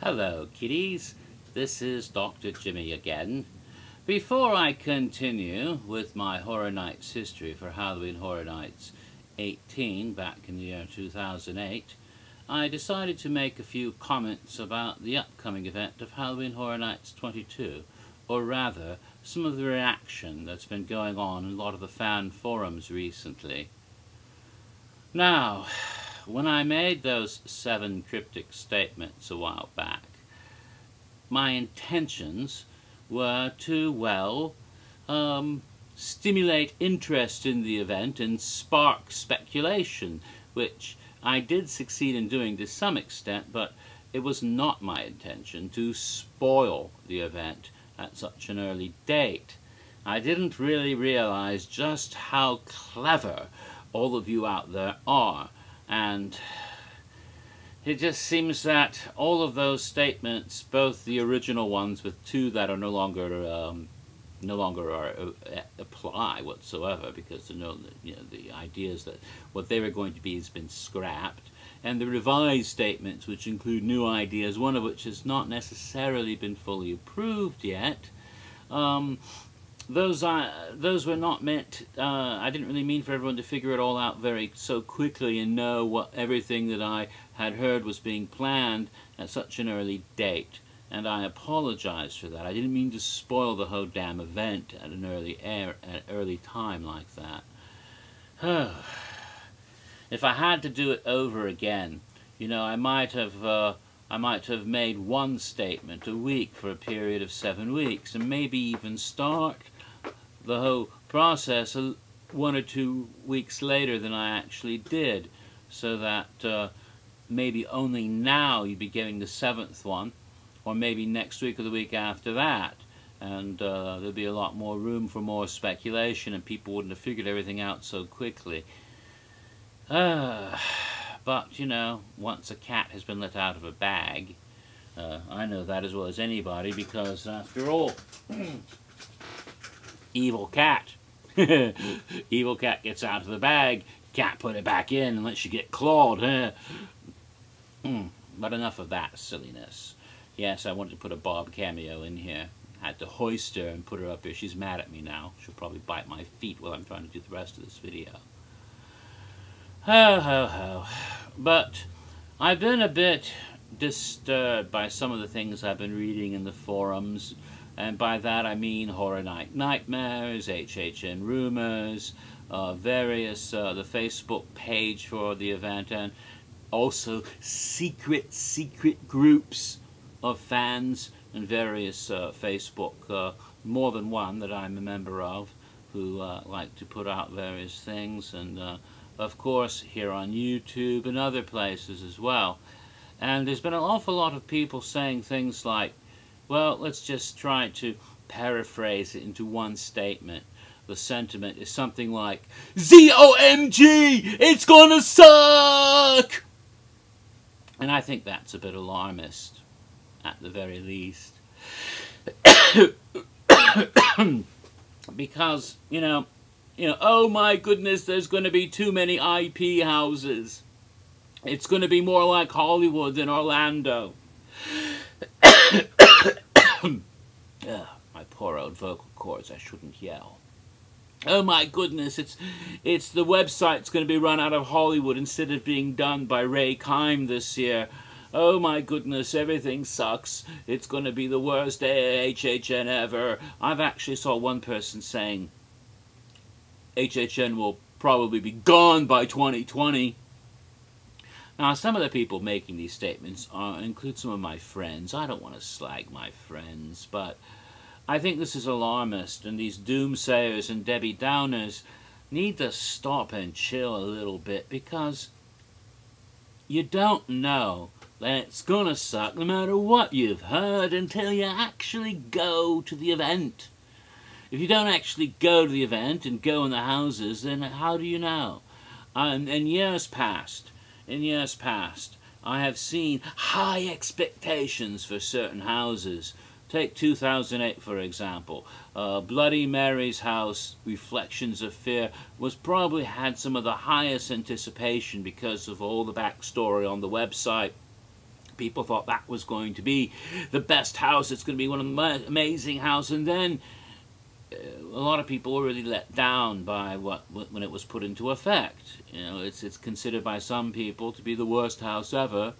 Hello kiddies, this is Dr. Jimmy again. Before I continue with my Horror Nights history for Halloween Horror Nights 18 back in the year 2008, I decided to make a few comments about the upcoming event of Halloween Horror Nights 22, or rather some of the reaction that's been going on in a lot of the fan forums recently. Now, when I made those 7 cryptic statements a while back, my intentions were to, well, stimulate interest in the event and spark speculation, which I did succeed in doing to some extent, but it was not my intention to spoil the event at such an early date. I didn't really realize just how clever all of you out there are. And it just seems that all of those statements, both the original ones with 2 that are no longer apply whatsoever, because the ideas that what they were going to be has been scrapped, and the revised statements, which include new ideas, one of which has not necessarily been fully approved yet. Those were not meant, I didn't really mean for everyone to figure it all out so quickly and know what everything that I had heard was being planned at such an early date. And I apologize for that. I didn't mean to spoil the whole damn event at an early time like that. If I had to do it over again, I might have made one statement a week for a period of 7 weeks, and maybe even start the whole process 1 or 2 weeks later than I actually did, so that maybe only now you'd be getting the 7th one, or maybe next week or the week after that, and there'd be a lot more room for more speculation and people wouldn't have figured everything out so quickly. But, once a cat has been let out of a bag, I know that as well as anybody, because after all, evil cat. Evil cat gets out of the bag, cat put it back in unless you get clawed. But enough of that silliness. Yes, I wanted to put a Bob cameo in here. Had to hoist her and put her up here. She's mad at me now. She'll probably bite my feet while I'm trying to do the rest of this video. Ho, ho, ho. But I've been a bit disturbed by some of the things I've been reading in the forums, and by that I mean Horror Night Nightmares, HHN rumors, various, the Facebook page for the event, and also secret groups of fans and various Facebook, more than one that I'm a member of, who like to put out various things, and of course here on YouTube and other places as well. And there's been an awful lot of people saying things like, well, let's just try to paraphrase it into one statement. The sentiment is something like, ZOMG! It's gonna suck! And I think that's a bit alarmist, at the very least. Because, oh my goodness, there's going to be too many IP houses. It's going to be more like Hollywood than Orlando. My poor old vocal cords, I shouldn't yell. Oh my goodness, it's the website's going to be run out of Hollywood instead of being done by Ray Kime this year. Oh my goodness, everything sucks. It's going to be the worst HHN ever. I've actually saw one person saying HHN will probably be gone by 2020. Now, some of the people making these statements include some of my friends. I don't want to slag my friends, but I think this is alarmist, and these doomsayers and Debbie Downers need to stop and chill a little bit, because you don't know that it's gonna suck no matter what you've heard until you actually go to the event. If you don't actually go to the event and go in the houses, then how do you know? In years past, I have seen high expectations for certain houses. Take 2008, for example. Bloody Mary's house, Reflections of Fear, probably had some of the highest anticipation because of all the backstory on the website, People thought that was going to be the best house. It's going to be one of the amazing houses. And then a lot of people were really let down by when it was put into effect. You know, it's considered by some people to be the worst house ever.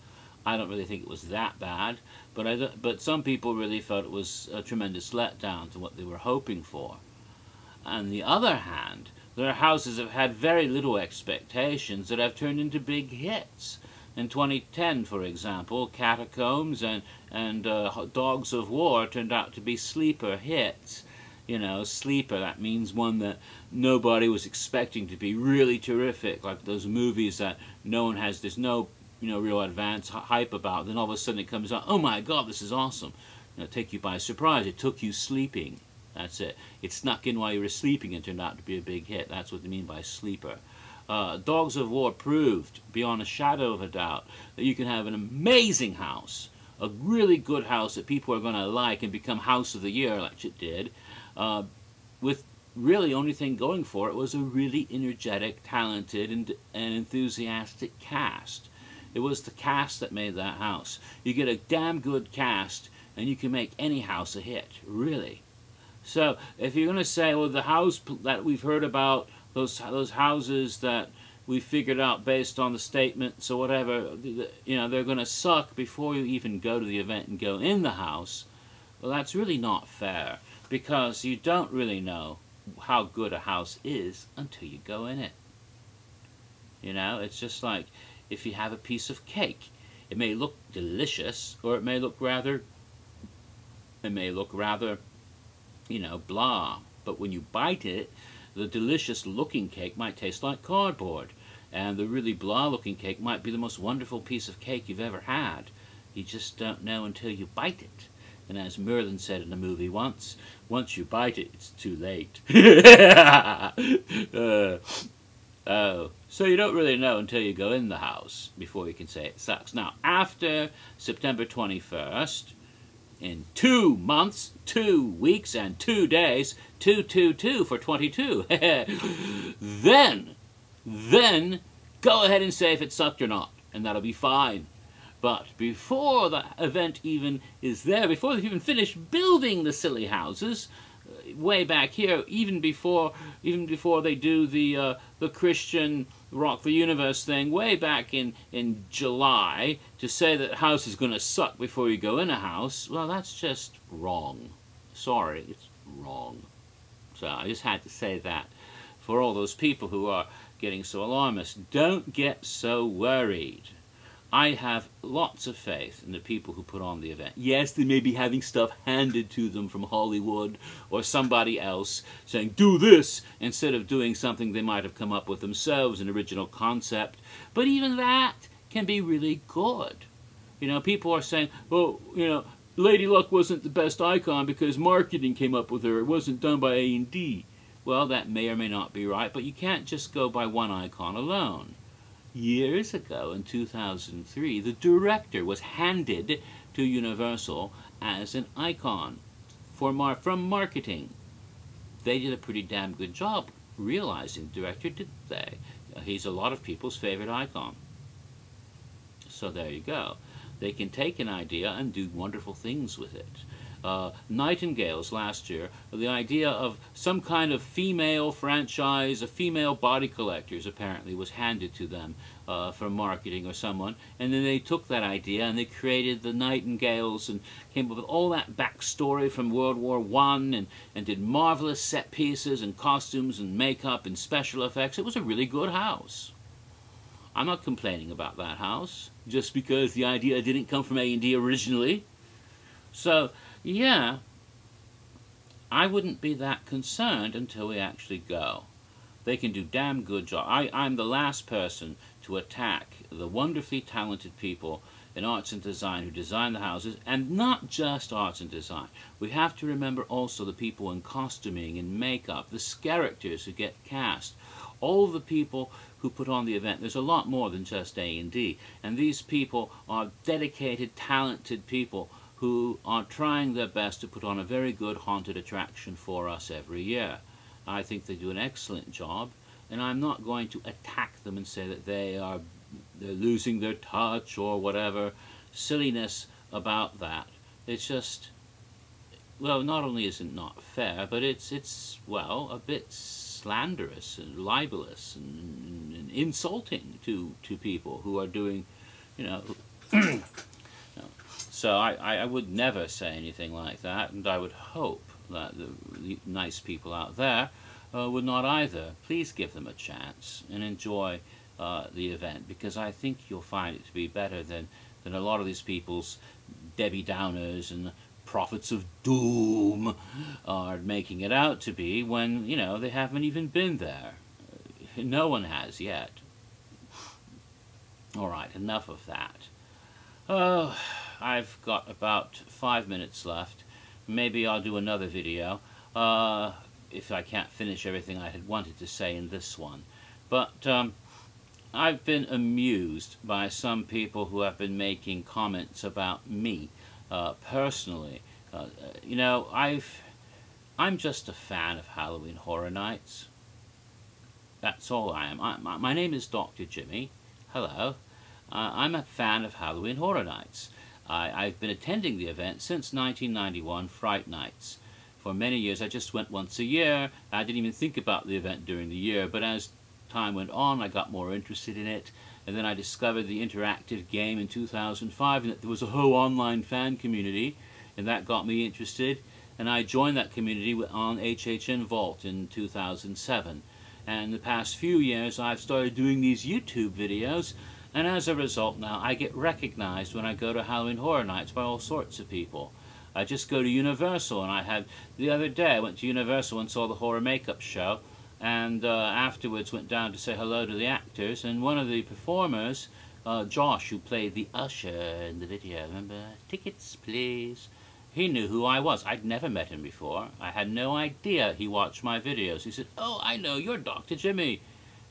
I don't really think it was that bad, but some people really felt it was a tremendous letdown to what they were hoping for. On the other hand, there are houses that have had very little expectations that have turned into big hits. In 2010, for example, Catacombs and Dogs of War turned out to be sleeper hits. You know, sleeper, that means one that nobody was expecting to be really terrific, like those movies that there's no real advanced hype about. Then all of a sudden it comes out, oh my God, this is awesome. Take you by surprise. It took you sleeping. That's it. It snuck in while you were sleeping and turned out to be a big hit. That's what they mean by sleeper. Dogs of War proved, beyond a shadow of a doubt, that you can have an amazing house, a really good house that people are going to like and become House of the Year, like it did, with really only thing going for it was a really energetic, talented, and enthusiastic cast. It was the cast that made that house. You get a damn good cast, and you can make any house a hit, really. So if you're going to say, well, the house that we've heard about, those houses that we figured out based on the statements or whatever, they're going to suck before you even go to the event and go in the house, well, that's really not fair, because you don't really know how good a house is until you go in it. It's just like if you have a piece of cake. It may look delicious, or it may look rather, blah. But when you bite it, the delicious looking cake might taste like cardboard. And the really blah looking cake might be the most wonderful piece of cake you've ever had. You just don't know until you bite it. And as Merlin said in a movie once you bite it, it's too late. So you don't really know until you go in the house before you can say it sucks. Now, after September 21st, in 2 months, 2 weeks, and 2 days, 222 for 22, then go ahead and say if it sucked or not, and that'll be fine. But before the event even is there, before they've even finished building the silly houses, way back here, even before they do the Christian Rock the Universe thing, way back in July, to say that a house is going to suck before you go in a house, well, that's just wrong. Sorry, it's wrong. So I just had to say that for all those people who are getting so alarmist. Don't get so worried. I have lots of faith in the people who put on the event. Yes, they may be having stuff handed to them from Hollywood or somebody else saying, do this, instead of doing something they might have come up with themselves, an original concept. But even that can be really good. People are saying, well, Lady Luck wasn't the best icon because marketing came up with her. It wasn't done by A&D. Well, that may or may not be right, but you can't just go by one icon alone. Years ago, in 2003, the director was handed to Universal as an icon from marketing. They did a pretty damn good job realizing the director, didn't they? He's a lot of people's favorite icon. So there you go. They can take an idea and do wonderful things with it. Nightingales last year, the idea of some kind of female franchise, of female body collectors apparently was handed to them from marketing or someone, and then they took that idea and they created the Nightingales and came up with all that backstory from World War I and did marvelous set pieces and costumes and makeup and special effects. It was a really good house. I'm not complaining about that house just because the idea didn't come from A&D originally. So yeah, I wouldn't be that concerned until we actually go. They can do damn good job. I'm the last person to attack the wonderfully talented people in arts and design who design the houses, and not just arts and design. We have to remember also the people in costuming and makeup, the characters who get cast, all the people who put on the event. There's a lot more than just A&D, and these people are dedicated, talented people who are trying their best to put on a very good haunted attraction for us every year. I think they do an excellent job, and I'm not going to attack them and say that they're losing their touch or whatever. silliness about that. It's just, well, not only is it not fair, but it's well, a bit slanderous and libelous and insulting to people who are doing, you know. So I would never say anything like that, and I would hope that the nice people out there would not either. Please give them a chance and enjoy the event, because I think you'll find it to be better than a lot of these people's Debbie Downers and prophets of doom are making it out to be, when, you know, they haven't even been there. No one has yet. All right, enough of that. Oh, I've got about 5 minutes left. Maybe I'll do another video if I can't finish everything I had wanted to say in this one. But I've been amused by some people who have been making comments about me personally. You know, I'm just a fan of Halloween Horror Nights. That's all I am. My name is Dr. Jimmy. Hello. I'm a fan of Halloween Horror Nights. I've been attending the event since 1991, Fright Nights. For many years, I just went once a year. I didn't even think about the event during the year, but as time went on, I got more interested in it, and then I discovered the interactive game in 2005, and that there was a whole online fan community, and that got me interested, and I joined that community on HHN Vault in 2007. And the past few years, I've started doing these YouTube videos, and as a result now, I get recognized when I go to Halloween Horror Nights by all sorts of people. I just go to Universal, and the other day I went to Universal and saw the horror makeup show, and afterwards went down to say hello to the actors, and one of the performers, Josh, who played the usher in the video, remember, tickets please, he knew who I was. I'd never met him before. I had no idea he watched my videos. He said, "Oh, I know, you're Dr. Jimmy."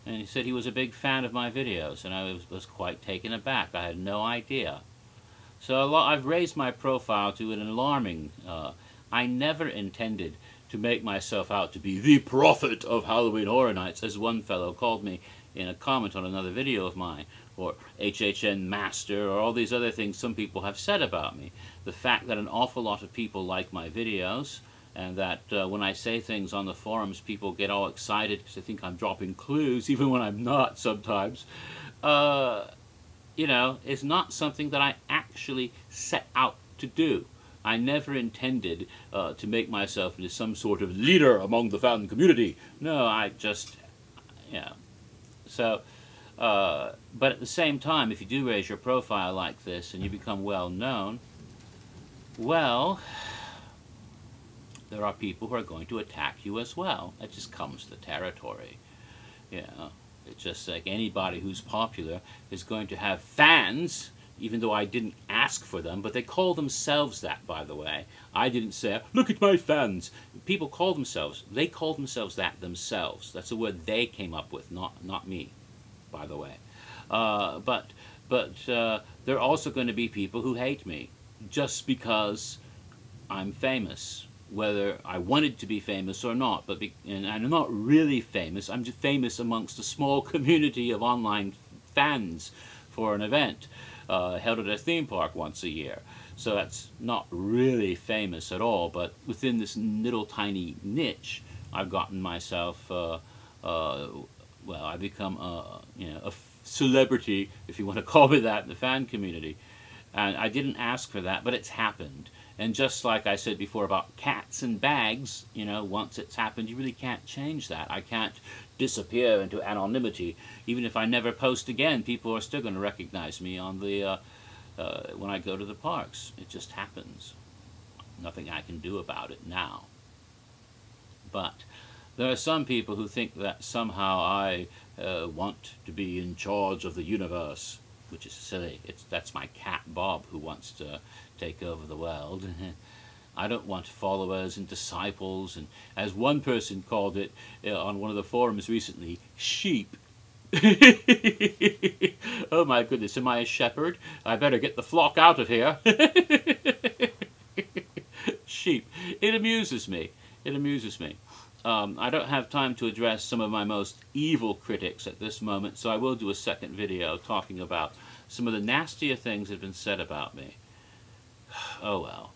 And he said he was a big fan of my videos, and I was quite taken aback. I had no idea. So I've raised my profile to an alarming, I never intended to make myself out to be the prophet of Halloween Horror Nights, as one fellow called me in a comment on another video of mine, or HHN Master, or all these other things some people have said about me. The fact that an awful lot of people like my videos, and that when I say things on the forums, people get all excited because they think I'm dropping clues, even when I'm not sometimes, you know, is not something that I actually set out to do. I never intended to make myself into some sort of leader among the fan community. No, I just, you know. So, but at the same time, if you do raise your profile like this and you become well known, well, there are people who are going to attack you as well. That just comes to the territory. You know, it's just like anybody who's popular is going to have fans, even though I didn't ask for them, but they call themselves that, by the way. I didn't say, "Look at my fans." People call themselves, they call themselves that themselves. That's a word they came up with, not me, by the way. But there are also going to be people who hate me just because I'm famous, whether I wanted to be famous or not. And I'm not really famous. I'm just famous amongst a small community of online fans for an event held at a theme park once a year. So that's not really famous at all, but within this little tiny niche, I've gotten myself, well, I've become you know, a celebrity, if you want to call me that, in the fan community. And I didn't ask for that, but it's happened. And just like I said before about cats and bags, you know, once it's happened, you really can't change that. I can't disappear into anonymity. Even if I never post again, people are still going to recognize me on the when I go to the parks. It just happens. Nothing I can do about it now. But there are some people who think that somehow I want to be in charge of the universe, which is silly. That's my cat Bob who wants to take over the world. I don't want followers and disciples, and as one person called it on one of the forums recently, sheep. Oh my goodness, am I a shepherd? I better get the flock out of here. Sheep. It amuses me. It amuses me. I don't have time to address some of my most evil critics at this moment, so I will do a second video talking about some of the nastier things that have been said about me. Oh well.